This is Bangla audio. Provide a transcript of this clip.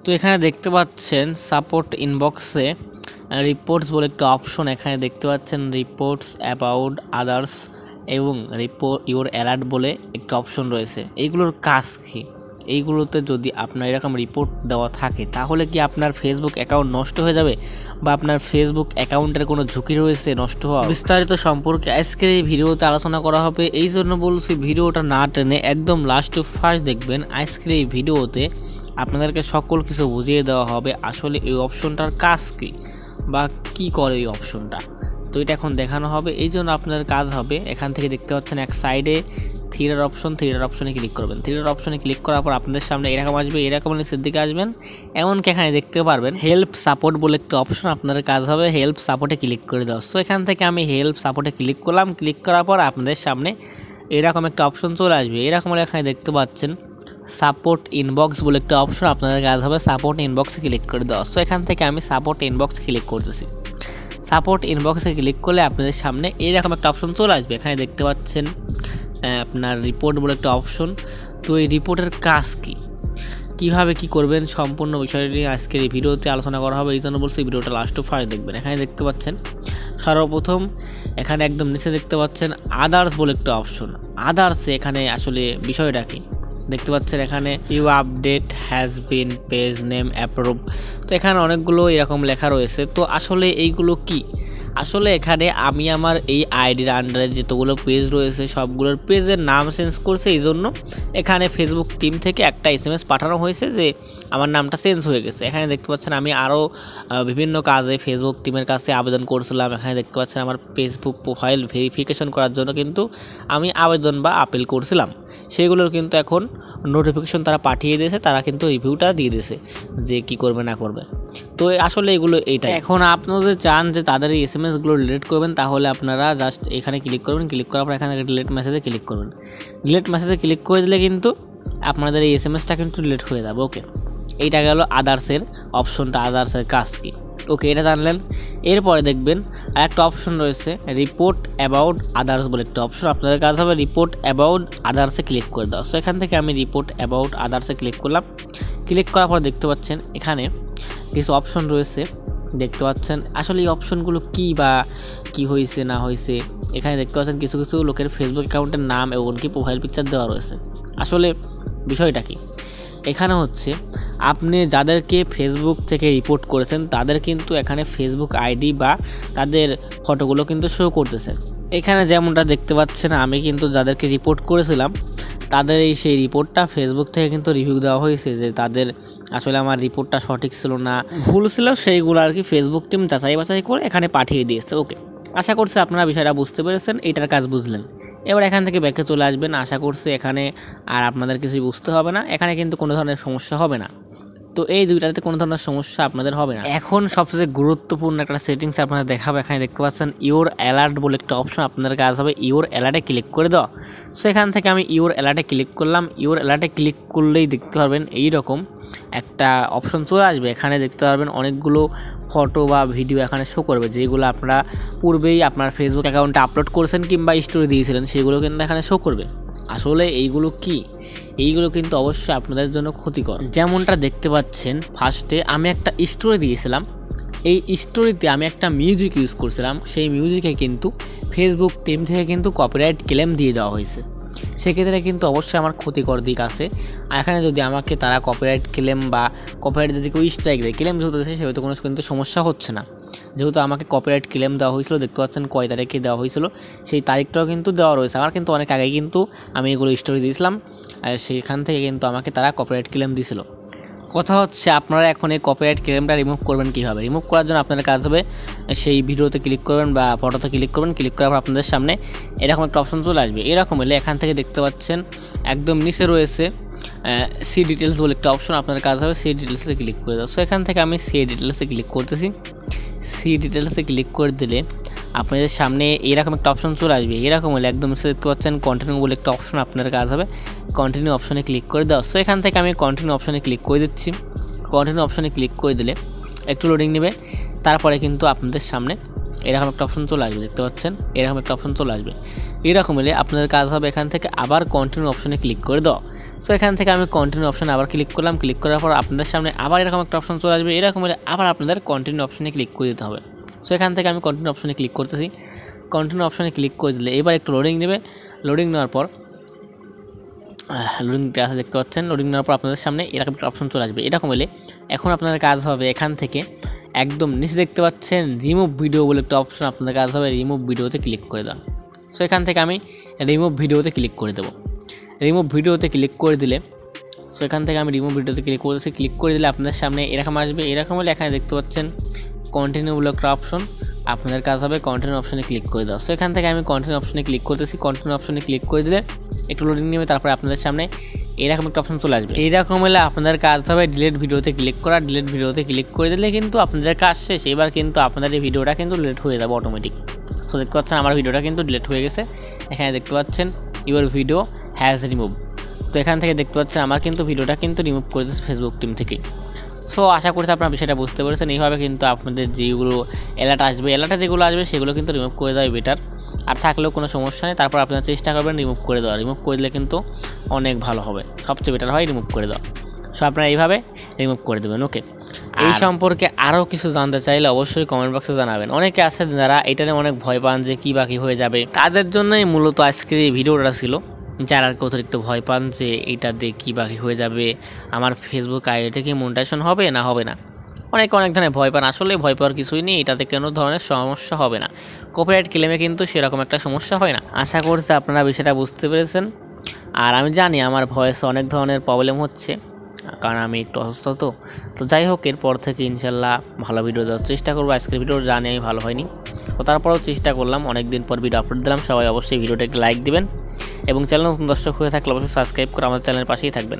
তো এখানে দেখতে পাচ্ছেন সাপোর্ট ইনবক্সে রিপোর্টস বলে একটা অপশন এখানে দেখতে পাচ্ছেন, রিপোর্টস অ্যাবাউট আদার্স এবং ইওর অ্যালার্ট বলে একটা অপশন রয়েছে। এইগুলোর কাজ কী? এইগুলোতে যদি আপনার এরকম রিপোর্ট দেওয়া থাকে তাহলে কি আপনার ফেসবুক অ্যাকাউন্ট নষ্ট হয়ে যাবে বা আপনার ফেসবুক অ্যাকাউন্টের কোনো ঝুঁকি রয়েছে নষ্ট হওয়া? বিস্তারিত সম্পর্কে আজকের এই ভিডিওতে আলোচনা করা হবে। এই জন্য বলছি ভিডিওটা না টেনে একদম লাস্ট টু ফার্স্ট দেখবেন। আজকের এই ভিডিওতে আপনাদেরকে সকল কিছু বুঝিয়ে দেওয়া হবে আসলে এই অপশনটার কাজ কী বা কি করে এই অপশনটা। তো এটা এখন দেখানো হবে। এই জন্য আপনাদের কাজ হবে, এখান থেকে দেখতে পাচ্ছেন এক সাইডে থ্রিডার অপশনে ক্লিক করবেন। থ্রিডার অপশনে ক্লিক করার পর আপনাদের সামনে এরকম আসবে, এরকম নিচের দিকে আসবেন। এমনকি এখানে দেখতে পারবেন হেল্প সাপোর্ট বলে একটা অপশন, আপনাদের কাজ হবে হেল্প সাপোর্টে ক্লিক করে দেওয়া। সো এখান থেকে আমি হেল্প সাপোর্টে ক্লিক করলাম। ক্লিক করার পর আপনাদের সামনে এরকম একটা অপশন চলে আসবে। এরকম এখানে দেখতে পাচ্ছেন সাপোর্ট ইনবক্স বলে একটা অপশন, আপনাদের কাজ হবে সাপোর্ট ইনবক্সে ক্লিক করে দেওয়া। সো এখান থেকে আমি সাপোর্ট ইনবক্স ক্লিক করতেছি। সাপোর্ট ইনবক্সে ক্লিক করলে আপনাদের সামনে এইরকম একটা অপশন চলে আসবে। এখানে দেখতে পাচ্ছেন আপনার রিপোর্ট বলে একটা অপশন। তো এই রিপোর্টের কাজ কী, কীভাবে কী করবেন সম্পূর্ণ বিষয়টি আজকের এই ভিডিওতে আলোচনা করা হবে। এই জন্য বলছি ভিডিওটা লাস্ট টু ফার্স্ট দেখবেন। এখানে দেখতে পাচ্ছেন সর্বপ্রথম এখানে একদম নিচে দেখতে পাচ্ছেন আদার্স বলে একটা অপশন। আদার্সে এখানে আসলে বিষয়টা কী দেখতে পাচ্ছেন, এখানে you update has been page name approve. তো এখানে অনেকগুলো এরকম লেখা রয়েছে। তো আসলে এইগুলো কি? আসলে এখানে আমি আমার এই আইডির আন্ডারে যতগুলো পেজ রয়েছে সবগুলোর পেজের নাম চেঞ্জ করছে। এই জন্য এখানে ফেসবুক টিম থেকে একটা SMS পাঠানো হয়েছে যে আমার নামটা চেঞ্জ হয়ে গেছে। এখানে দেখতে পাচ্ছেন আমি আরও বিভিন্ন কাজে ফেসবুক টিমের কাছে আবেদন করছিলাম। এখানে দেখতে পাচ্ছেন আমার ফেসবুক প্রোফাইল ভেরিফিকেশন করার জন্য কিন্তু আমি আবেদন বা আপিল করছিলাম। সেগুলোর কিন্তু এখন নোটিফিকেশন তারা পাঠিয়ে দিয়েছে, তারা কিন্তু রিভিউটা দিয়ে দিয়েছে যে কি করবে না করবে। তো আসলে এগুলো এইটা। এখন আপনাদের চান যে তাদের এই SMS-গুলো ডিলিট করবেন, তাহলে আপনারা জাস্ট এখানে ক্লিক করবেন। ক্লিক করার পর এখানে ডিলিট মেসেজে ক্লিক করবেন। ডিলিট মেসেজে ক্লিক করে দিলে কিন্তু আপনাদের এই SMS-টা কিন্তু ডিলিট হয়ে যাবে। ওকে, এইটা গেল আদার্সের অপশনটা, আদার্সের কাজ কী। ওকে, এটা জানলেন। এরপরে দেখবেন আর একটা অপশন রয়েছে রিপোর্ট অ্যাবাউট আদার্স বলে একটা অপশন, আপনাদের কাজ হবে রিপোর্ট অ্যাবাউট আদার্সে ক্লিক করে দেওয়া। সো এখান থেকে আমি রিপোর্ট অ্যাবাউট আদার্সে ক্লিক করলাম। ক্লিক করার পর দেখতে পাচ্ছেন এখানে কিছু অপশন রয়েছে দেখতে পাচ্ছেন। আসলে এই অপশনগুলো কী বা কী হয়েছে না হয়েছে, এখানে দেখতে পাচ্ছেন কিছু কিছু লোকের ফেসবুক অ্যাকাউন্টের নাম এবং কি প্রোফাইল পিকচার দেওয়া রয়েছে। আসলে বিষয়টা কি এখানে হচ্ছে, আপনি যাদেরকে ফেসবুক থেকে রিপোর্ট করেছেন তাদের কিন্তু এখানে ফেসবুক আইডি বা তাদের ফটোগুলো কিন্তু শো করতেছে। এখানে যেমনটা দেখতে পাচ্ছেন আমি কিন্তু যাদেরকে রিপোর্ট করেছিলাম তাদের সেই রিপোর্টটা ফেসবুক থেকে কিন্তু রিভিউ দেওয়া হয়েছে যে তাদের আসলে আমার রিপোর্টটা সঠিক ছিল না ভুল ছিল, সেইগুলো আর কি ফেসবুক টিম যাচাই বাছাই করে এখানে পাঠিয়ে দিয়েছে। ওকে, আশা করছি আপনারা বিষয়টা বুঝতে পেরেছেন, এইটার কাজ বুঝলেন। এবার এখান থেকে ব্যাকে চলে আসবেন। আশা করছি এখানে আর আপনাদের কিছুই বুঝতে হবে না, এখানে কিন্তু কোনো ধরনের সমস্যা হবে না। তো এই দুইটাতে কোনো ধরনের সমস্যা আপনাদের হবে না। এখন সবচেয়ে গুরুত্বপূর্ণ একটা সেটিংস আপনাদের দেখাবো। এখানে দেখতে পাচ্ছেন ইওর অ্যালার্ট বলে একটা অপশন, আপনাদের কাজ হবে ইওর অ্যালার্টে ক্লিক করে দেওয়া। সো এখান থেকে আমি ইওর অ্যালার্টে ক্লিক করলাম। ইওর অ্যালার্টে ক্লিক করলেই দেখতে পারবেন এইরকম একটা অপশন চলে আসবে। এখানে দেখতে পারবেন অনেকগুলো ফটো বা ভিডিও এখানে শো করবে, যেগুলো আপনারা পূর্বেই আপনার ফেসবুক অ্যাকাউন্টে আপলোড করেছেন কিংবা স্টোরি দিয়েছিলেন, সেগুলো কিন্তু এখানে শো করবে। আসলে এইগুলো কি? এইগুলো কিন্তু অবশ্যই আপনাদের জন্য ক্ষতিকর। যেমনটা দেখতে পাচ্ছেন ফার্স্টে আমি একটা স্টোরি দিয়েছিলাম, এই স্টোরিতে আমি একটা মিউজিক ইউজ করছিলাম, সেই মিউজিকে কিন্তু ফেসবুক টিম থেকে কিন্তু কপিরাইট ক্লেম দিয়ে দেওয়া হয়েছে। সেক্ষেত্রে কিন্তু অবশ্যই আমার ক্ষতিকর দিক আছে। এখানে যদি আমাকে তারা কপিরাইট ক্লেম বা কপিরাইট যদি কেউ স্ট্রাইক দেয়, ক্লেম যেহেতু দিয়েছে সেহেতু কোনো কিন্তু সমস্যা হচ্ছে না। যেহেতু আমাকে কপিরাইট ক্লেম দেওয়া হয়েছিল, দেখতে পাচ্ছেন কয় তারিখে দেওয়া হয়েছিল সেই তারিখটাও কিন্তু দেওয়া রয়েছে। আমার কিন্তু অনেক আগেই কিন্তু আমি এগুলো স্টোরি দিয়েছিলাম, সেখান থেকে কিন্তু আমাকে তারা কপিরাইট ক্লেম দিয়েছিল। কথা হচ্ছে আপনারা এখন এই কপিরাইট ক্লেমটা রিমুভ করবেন কীভাবে? রিমুভ করার জন্য আপনাদের কাজ হবে সেই ভিডিওতে ক্লিক করবেন বা ফটোতে ক্লিক করবেন। ক্লিক করার পর আপনাদের সামনে এরকম একটা অপশন চলে আসবে। এরকম হলে এখান থেকে দেখতে পাচ্ছেন একদম নিচে রয়েছে সি ডিটেলস বলে একটা অপশন, আপনাদের কাজ হবে সি ডিটেলসে ক্লিক করে দাও। সো এখান থেকে আমি সি ডিটেলসে ক্লিক করতেছি। সি ডিটেলসে ক্লিক করে দিলে আপনাদের সামনে এরকম একটা অপশন চলে আসবে। এরকম হলে একদম দেখতে পাচ্ছেন কন্টিনিউ বলে একটা অপশন, আপনাদের কাজ হবে কন্টিনিউ অপশনে ক্লিক করে দাও। সো এখান থেকে আমি কন্টিনিউ অপশনে ক্লিক করে দিচ্ছি। কন্টিনিউ অপশনে ক্লিক করে দিলে একটু লোডিং নেবে, তারপরে কিন্তু আপনাদের সামনে এরকম একটা অপশন চলে আসবে। দেখতে পাচ্ছেন এরকম একটা অপশন চলে আসবে। এরকম হলে আপনাদের কাজ হবে এখান থেকে আবার কন্টিনিউ অপশনে ক্লিক করে দাও। সো এখান থেকে আমি কন্টিনিউ অপশানে আবার ক্লিক করলাম। ক্লিক করার পর আপনাদের সামনে আবার এরকম একটা অপশন চলে আসবে। এরকম হলে আবার আপনাদের কন্টিনিউ অপশানে ক্লিক করে দিতে হবে। সো এখান থেকে আমি কন্টিনিউ অপশানে ক্লিক করতেছি। কন্টিনিউ অপশানে ক্লিক করে দিলে এবার একটু লোডিং নেবে। লোডিং নেওয়ার পর লোডিংটা আছে দেখতে পাচ্ছেন। লোডিং নেওয়ার পর আপনাদের সামনে এরকম একটা অপশন চলে আসবে। এরকম হলে এখন আপনাদের কাজ হবে এখান থেকে একদম নিচে দেখতে পাচ্ছেন রিমুভ ভিডিও বলে একটা অপশন, আপনাদের কাজ হবে রিমুভ ভিডিওতে ক্লিক করে দেওয়া। সো এখান থেকে আমি রিমুভ ভিডিওতে ক্লিক করে দেবো। রিমুভ ভিডিওতে ক্লিক করে দিলে সো এখান থেকে আমি রিমুভ ভিডিওতে ক্লিক করতেছি। ক্লিক করে দিলে আপনাদের সামনে এরকম আসবে। এরকম হলে এখানে দেখতে পাচ্ছেন কন্টিনিউ বলে একটা অপশন, আপনাদের কাজ হবে কন্টিনিউ অপশনে ক্লিক করে দেওয়া। সো এখান থেকে আমি কন্টিনিউ অপশনে ক্লিক করতেছি। কন্টিনিউ অপশনে ক্লিক করে দিলে একটু লোডিং নেবে, তারপরে আপনাদের সামনে এরকম একটা অপশন চলে আসবে। এইরকম হলে আপনাদের কাজ হবে ডিলিট ভিডিওতে ক্লিক করা। ডিলিট ভিডিওতে ক্লিক করে দিলে কিন্তু আপনাদের কাজ শেষ। এবার কিন্তু আপনাদের এই ভিডিওটা কিন্তু ডিলিট হয়ে যাবে অটোমেটিক। সো দেখতে পাচ্ছেন আমার ভিডিওটা কিন্তু ডিলিট হয়ে গেছে। এখানে দেখতে পাচ্ছেন ইউর ভিডিও হ্যাজ রিমুভ। তো এখান থেকে দেখতে পাচ্ছেন আমার কিন্তু ভিডিওটা কিন্তু রিমুভ করে দিয়েছে ফেসবুক টিম থেকে। সো আশা করছি আপনারা বিষয়টা বুঝতে পেরেছেন। এইভাবে কিন্তু আপনাদের যেগুলো অ্যালার্ট আসবে, অ্যালার্টে যেগুলো আসবে সেগুলো কিন্তু রিমুভ করে দেওয়াই বেটার। আর থাকলেও কোনো সমস্যা নেই, তারপর আপনারা চেষ্টা করবেন রিমুভ করে দেওয়া। রিমুভ করে দিলে কিন্তু অনেক ভালো হবে, সবচেয়ে বেটার হয় রিমুভ করে দেওয়া। সো আপনারা এইভাবে রিমুভ করে দেবেন। ওকে, এই সম্পর্কে আরও কিছু জানতে চাইলে অবশ্যই কমেন্ট বক্সে জানাবেন। অনেকে আছে যারা এটা নিয়ে অনেক ভয় পান যে কী বাকি হয়ে যাবে, তাদের জন্যই মূলত আজকের এই ভিডিওটা ছিল। যারা অতিরিক্ত ভয় পান যে এইটা দিয়ে কী বাকি হয়ে যাবে, আমার ফেসবুক আইডিটা কি মনিটাইজেশন হবে না হবে না, অনেক ধরনের ভয় পান। আসলে ভয় পাওয়ার কিছুই নেই, এটাতে কোনো ধরনের সমস্যা হবে না। কপিরাইট ক্লেমে কিন্তু সেরকম একটা সমস্যা হয় না। আশা করছি আপনারা বিষয়টা বুঝতে পেরেছেন। আর আমি জানি আমার ভয়েসে অনেক ধরনের প্রবলেম হচ্ছে, কারণ আমি একটু অসুস্থ। তো যাই হোক, এরপর থেকে ইনশাল্লাহ ভালো ভিডিও দেওয়ার চেষ্টা করবো। আজকের ভিডিও জানি আমি ভালো হয়নি, তো তারপরেও চেষ্টা করলাম। অনেক দিন পর ভিডিও আপলোড দিলাম। সবাই অবশ্যই ভিডিওটা একটু লাইক দিবেন এবং চ্যানেল নতুন দর্শক হয়ে থাকলে অবশ্যই সাবস্ক্রাইব করে আমাদের চ্যানেলের পাশেই থাকবেন।